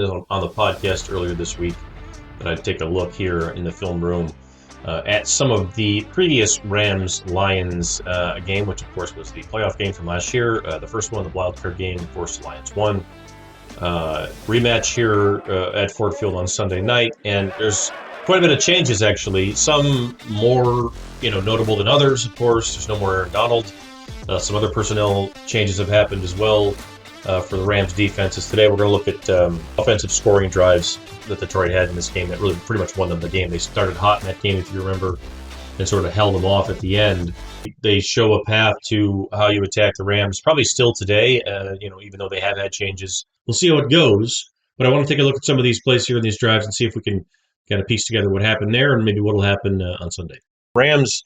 on the podcast earlier this week that I'd take a look here in the film room at some of the previous Rams-Lions game, which of course was the playoff game from last year. The first one, the wild card game, of course, the Lions won. Rematch here at Ford Field on Sunday night, and there's quite a bit of changes actually. Some more notable than others. Of course, there's no more Aaron Donald. Some other personnel changes have happened as well for the Rams defenses. Today we're going to look at offensive scoring drives that Detroit had in this game that really pretty much won them the game. They started hot in that game, if you remember, and sort of held them off at the end. They show a path to how you attack the Rams, probably still today, even though they have had changes. We'll see how it goes, but I want to take a look at some of these plays here in these drives and see if we can kind of piece together what happened there and maybe what will happen on Sunday. Rams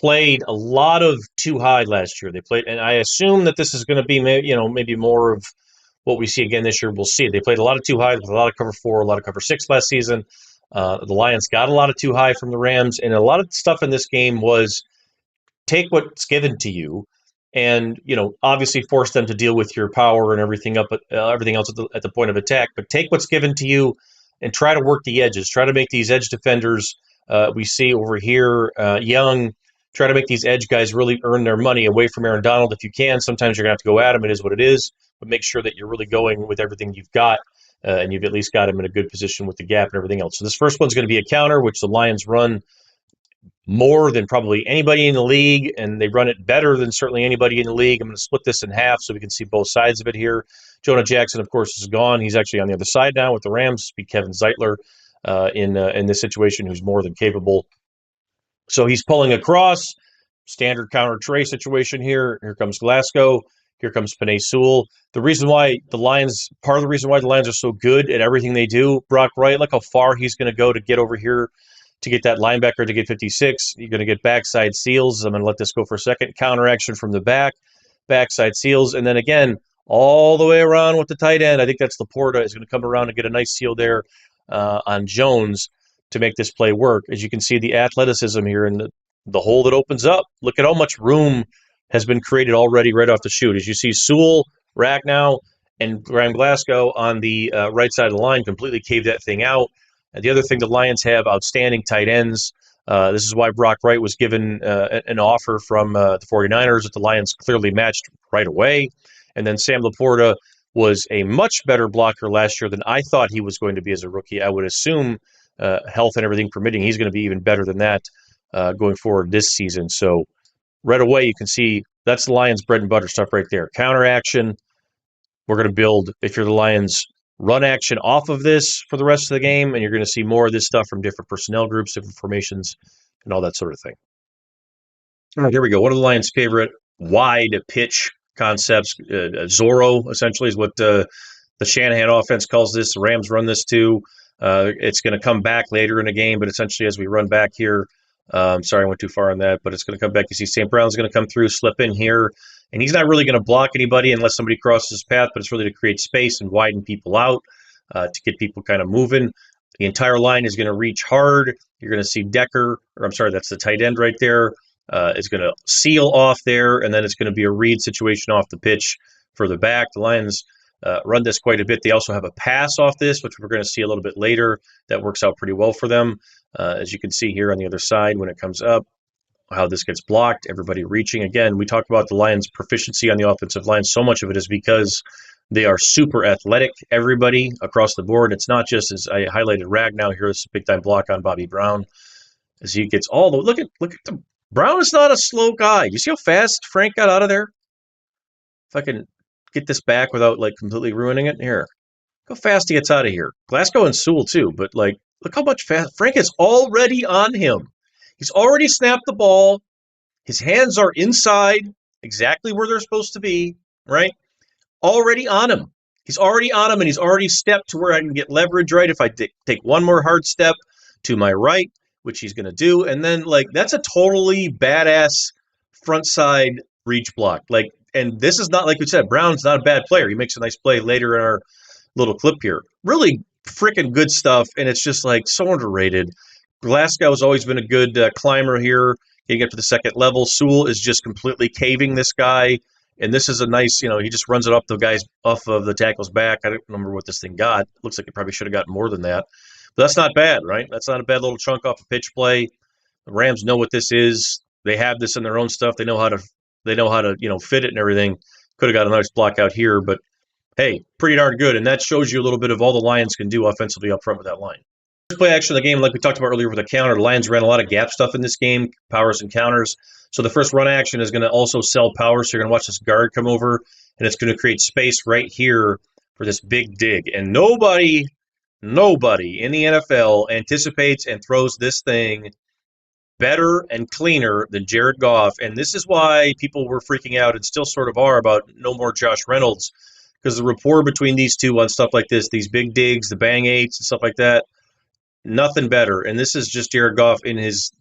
played a lot of too high last year. They played, and I assume that this is going to be maybe more of what we see again this year. We'll see. They played a lot of too high with a lot of cover 4, a lot of cover 6 last season. The Lions got a lot of too high from the Rams, and a lot of stuff in this game was take what's given to you, and obviously force them to deal with your power and everything else at the point of attack. But take what's given to you and try to work the edges. Try to make these edge defenders we see over here, Young. Try to make these edge guys really earn their money away from Aaron Donald if you can. Sometimes you're going to have to go at him. It is what it is. But make sure that you're really going with everything you've got, and you've at least got him in a good position with the gap and everything else. So this first one's going to be a counter, which the Lions run more than probably anybody in the league, and they run it better than certainly anybody in the league. I'm going to split this in half so we can see both sides of it here. Jonah Jackson, of course, is gone. He's actually on the other side now with the Rams. Be Kevin Zeitler in this situation, who's more than capable. So he's pulling across. Standard counter tray situation here. Here comes Glasgow. Here comes Penei Sewell. Part of the reason why the Lions are so good at everything they do, Brock Wright, look how far he's going to go to get over here to get that linebacker to get 56. You're going to get backside seals. I'm going to let this go for a second. Counter action from the backside seals. And then again, all the way around with the tight end. I think that's Laporta is going to come around and get a nice seal there on Jones to make this play work. As you can see, the athleticism here and the hole that opens up. Look at how much room has been created already right off the shoot. As you see, Sewell, Ragnow, and Graham Glasgow on the right side of the line completely caved that thing out. And the other thing, the Lions have outstanding tight ends. This is why Brock Wright was given an offer from the 49ers that the Lions clearly matched right away. And then Sam Laporta was a much better blocker last year than I thought he was going to be as a rookie. I would assume, health and everything permitting, he's going to be even better than that going forward this season. So right away, you can see that's the Lions' bread and butter stuff right there. Counter action. We're going to build, if you're the Lions, run action off of this for the rest of the game, and you're going to see more of this stuff from different personnel groups, different formations, and all that sort of thing. All right, here we go. One of the Lions' favorite wide pitch concepts, Zorro, essentially, is what the Shanahan offense calls this. The Rams run this too. It's going to come back later in the game, but essentially as we run back here, sorry, I went too far on that, but it's going to come back. You see St. Brown's going to come through, slip in here, and he's not really going to block anybody unless somebody crosses his path, but it's really to create space and widen people out, to get people kind of moving. The entire line is going to reach hard. You're going to see Decker, that's the tight end right there, is going to seal off there, and then it's going to be a read situation off the pitch further back. The Lions run this quite a bit. They also have a pass off this, which we're going to see a little bit later. That works out pretty well for them. As you can see here on the other side when it comes up, how this gets blocked, everybody reaching. Again, we talk about the Lions' proficiency on the offensive line. So much of it is because they are super athletic, everybody across the board. It's not just, as I highlighted Ragnow here, this is a big-time block on Bobby Brown. As he gets all the – look at the – Brown is not a slow guy. You see how fast Frank got out of there? If I can get this back without, completely ruining it. Here. Look how fast he gets out of here. Glasgow and Sewell, too, but, look how much fast. Frank is already on him. He's already snapped the ball. His hands are inside, exactly where they're supposed to be, right? Already on him. He's already on him, and he's already stepped to where I can get leverage, right? If I take one more hard step to my right, which he's going to do, and then, that's a totally badass front side reach block. And this is not, like we said, Brown's not a bad player. He makes a nice play later in our little clip here. Really freaking good stuff, and it's just so underrated. Glasgow has always been a good climber here, getting up to the second level. Sewell is just completely caving this guy And this is a nice, he just runs it up the guy's off of the tackle's back. I don't remember what this thing got. Looks like it probably should have gotten more than that. But that's not bad, right? That's not a bad little chunk off a pitch play. The Rams know what this is. They have this in their own stuff. They know how to fit it and everything. Could have got a nice block out here, but hey, pretty darn good. And that shows you a little bit of all the Lions can do offensively up front with that line. First play action of the game, like we talked about earlier with the counter, the Lions ran a lot of gap stuff in this game, powers and counters. So the first run action is going to also sell power. So you're going to watch this guard come over, and it's going to create space right here for this big dig. And nobody in the NFL anticipates and throws this thing better and cleaner than Jared Goff. And this is why people were freaking out and still sort of are about no more Josh Reynolds, because the rapport between these two on stuff like this, these big digs, the bang eights and stuff like that, nothing better. And this is just Jared Goff in his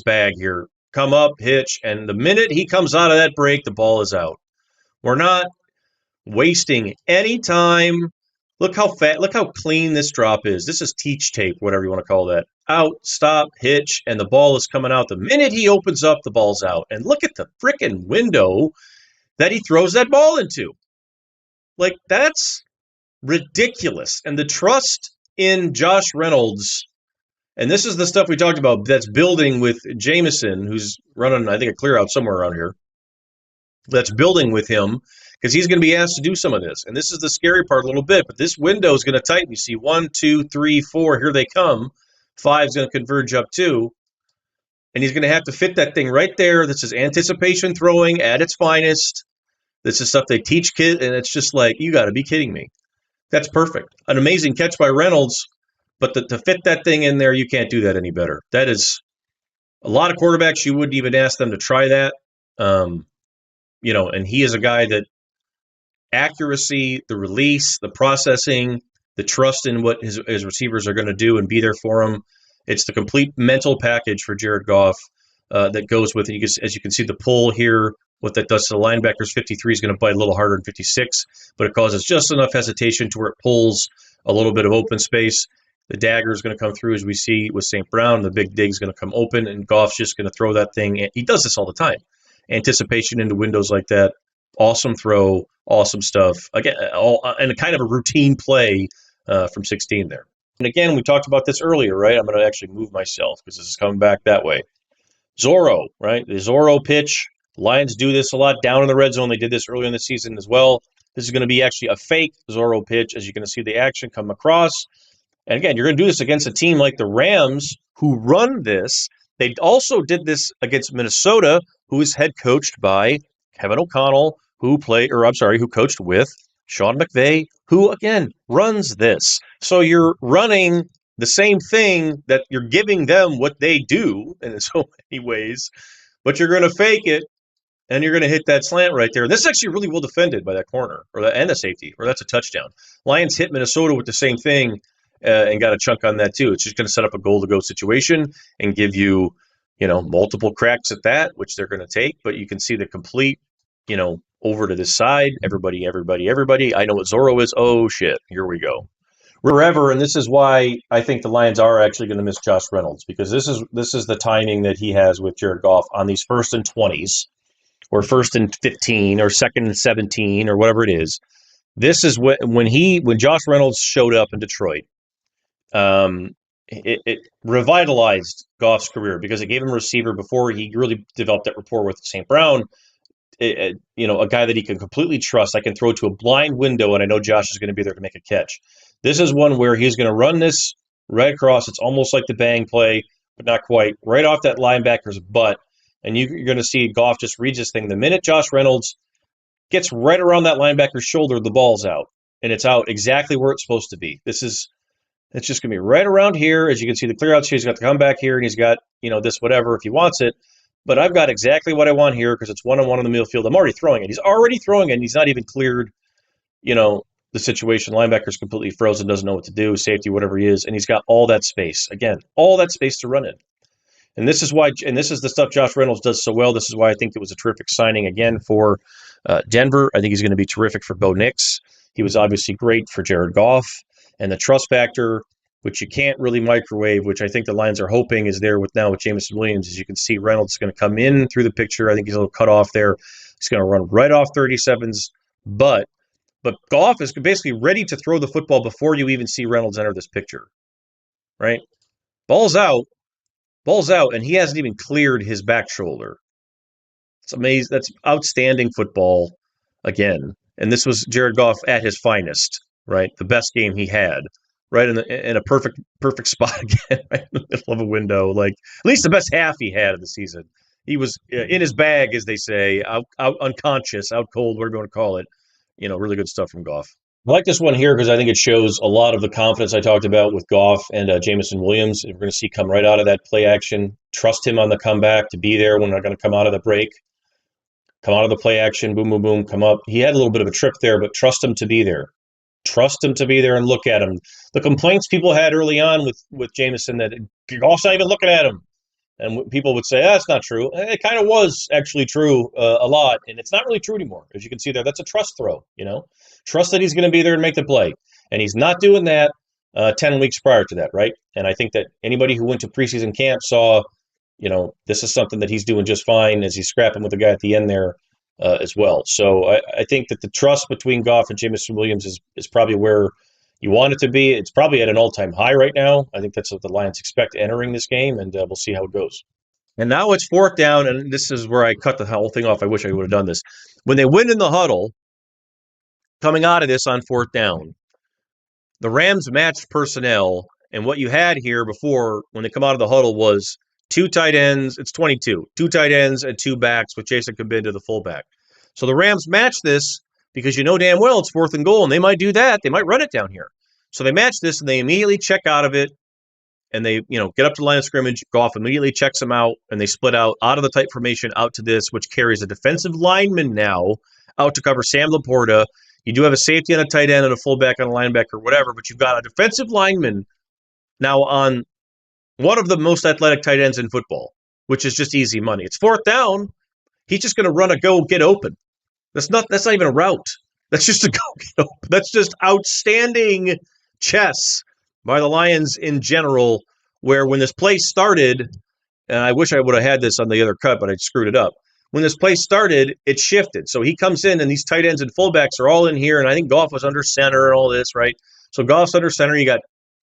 bag here. Come up, hitch, and the minute he comes out of that break, the ball is out. We're not wasting any time. Look how clean this drop is. This is teach tape, whatever you want to call that. Out, stop, hitch, and the ball is coming out. The minute he opens up, the ball's out. And look at the frickin' window that he throws that ball into. Like, that's ridiculous. And the trust in Josh Reynolds, and this is the stuff we talked about that's building with Jameson, who's running, I think, a clear out somewhere around here. That's building with him because he's going to be asked to do some of this. And this is the scary part a little bit, but this window is going to tighten. You see 1, 2, 3, 4, here they come. 5 is going to converge up 2. And he's going to have to fit that thing right there. This is anticipation throwing at its finest. This is stuff they teach kids, and it's just like, you got to be kidding me. That's perfect. An amazing catch by Reynolds, but to fit that thing in there, you can't do that any better. That is a lot of quarterbacks, you wouldn't even ask them to try that. And he is a guy that accuracy, the release, the processing, the trust in what his receivers are going to do and be there for him. It's the complete mental package for Jared Goff that goes with it. As you can see, the pull here, what that does to the linebackers, 53 is going to bite a little harder than 56, but it causes just enough hesitation to where it pulls a little bit of open space. The dagger is going to come through, as we see with St. Brown. The big dig is going to come open, and Goff's just going to throw that thing. And he does this all the time. Anticipation into windows like that. Awesome throw, awesome stuff. Again, and a kind of a routine play from 16 there. And again, we talked about this earlier, right? I'm going to actually move myself because this is coming back that way. Zorro, right? The Zorro pitch. Lions do this a lot down in the red zone. They did this earlier in the season as well. This is going to be actually a fake Zorro pitch, as you're going to see the action come across. And again, you're going to do this against a team like the Rams who run this. They also did this against Minnesota, who is head coached by Kevin O'Connell, who coached with Sean McVay, who again runs this. So you're running the same thing that you're giving them what they do in so many ways, but you're going to fake it. And you're going to hit that slant right there. This is actually really well defended by that corner and the safety, or that's a touchdown. Lions hit Minnesota with the same thing and got a chunk on that too. It's just going to set up a goal-to-go situation and give you, multiple cracks at that, which they're going to take. But you can see the complete, over to this side. Everybody. I know what Zorro is. Oh, shit. Here we go. Forever, and this is why I think the Lions are actually going to miss Josh Reynolds, because this is the timing that he has with Jared Goff on these 1st and 20s. Or 1st and 15, or 2nd and 17, or whatever it is. This is when Josh Reynolds showed up in Detroit. It revitalized Goff's career because it gave him a receiver before he really developed that rapport with St. Brown. A guy that he can completely trust. I can throw to a blind window, and I know Josh is going to be there to make a catch. This is one where he's going to run this right across. It's almost like the bang play, but not quite. Right off that linebacker's butt. And you're going to see Goff just reads this thing. The minute Josh Reynolds gets right around that linebacker's shoulder, the ball's out. And it's out exactly where it's supposed to be. It's just going to be right around here. As you can see, the clear out, he's got to come back here, and he's got, this whatever if he wants it. But I've got exactly what I want here because it's one-on-one in the middle field. I'm already throwing it. He's already throwing it, and he's not even cleared, the situation. Linebacker's completely frozen, doesn't know what to do, safety, whatever he is. And he's got all that space. Again, all that space to run in. And this is the stuff Josh Reynolds does so well. This is why I think it was a terrific signing again for Denver. I think he's going to be terrific for Bo Nix. He was obviously great for Jared Goff. And the trust factor, which you can't really microwave, which I think the Lions are hoping is there with Jameson Williams. As you can see, Reynolds is going to come in through the picture. I think he's a little cut off there. He's going to run right off 37s, but Goff is basically ready to throw the football before you even see Reynolds enter this picture, right? Ball's out, and he hasn't even cleared his back shoulder. It's amazing. That's outstanding football again. And this was Jared Goff at his finest, right? The best game he had, right in a perfect spot again, right in the middle of a window. Like at least the best half he had of the season. He was in his bag, as they say, out unconscious, out cold, whatever you want to call it. Really good stuff from Goff. I like this one here because I think it shows a lot of the confidence I talked about with Goff and Jameson Williams. We're going to see come right out of that play action. Trust him on the comeback to be there when they're going to come out of the break. Come out of the play action, boom, boom, boom, come up. He had a little bit of a trip there, but trust him to be there. Trust him to be there and look at him. The complaints people had early on with Jameson that Goff's not even looking at him. And people would say, that's not true. It kind of was actually true a lot, and it's not really true anymore. As you can see there, that's a trust throw, Trust that he's going to be there and make the play. And he's not doing that 10 weeks prior to that, right? And I think that anybody who went to preseason camp saw, this is something that he's doing just fine as he's scrapping with the guy at the end there as well. So I think that the trust between Goff and Jameson Williams is probably where you want it to be. It's probably at an all-time high right now. I think that's what the Lions expect entering this game, and we'll see how it goes. And now it's 4th down, and this is where I cut the whole thing off. I wish I would have done this. When they win in the huddle, coming out of this on 4th down, the Rams matched personnel, and what you had here before when they come out of the huddle was 2 tight ends. It's 22. 2 tight ends and 2 backs with Jason Kabinda, the fullback. So the Rams match this because damn well it's 4th and goal, and they might do that. They might run it down here. So they match this, and they immediately check out of it, and they get up to the line of scrimmage. Goff immediately checks them out, and they split out of the tight formation out to this, which carries a defensive lineman now out to cover Sam Laporta. You do have a safety on a tight end and a fullback on a linebacker, whatever, but you've got a defensive lineman now on one of the most athletic tight ends in football, which is just easy money. It's 4th down. He's just going to run a go get open. That's not even a route. That's just a go get open. That's just outstanding chess by the Lions in general, where when this play started, and I wish I would have had this on the other cut, but I screwed it up. When this play started, it shifted. So he comes in, and these tight ends and fullbacks are all in here, and I think Goff was under center and all this, right? So Goff's under center. You got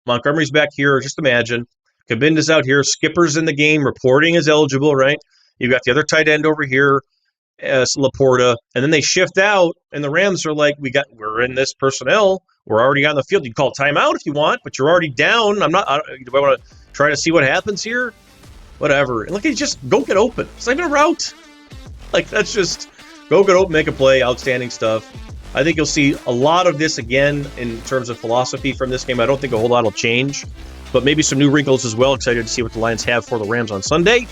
Montgomery's back here. Just imagine. Kabinda's out here. Skipper's in the game. Reporting is eligible, right? You got the other tight end over here, Laporta, and then they shift out, and the Rams are like, we're in this personnel. We're already on the field. You can call timeout if you want, but you're already down. Do I want to try to see what happens here? Whatever. And look, he just go get open. It's not even a route. That's just go get open, make a play. Outstanding stuff. I think you'll see a lot of this again in terms of philosophy from this game. I don't think a whole lot will change, but maybe some new wrinkles as well. Excited to see what the Lions have for the Rams on Sunday.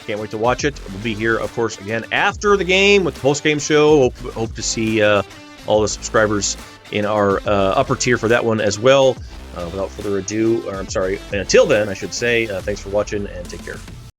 Can't wait to watch it. We'll be here, of course, again after the game with the post-game show. Hope to see all the subscribers in our upper tier for that one as well. Without further ado, until then, I should say, thanks for watching and take care.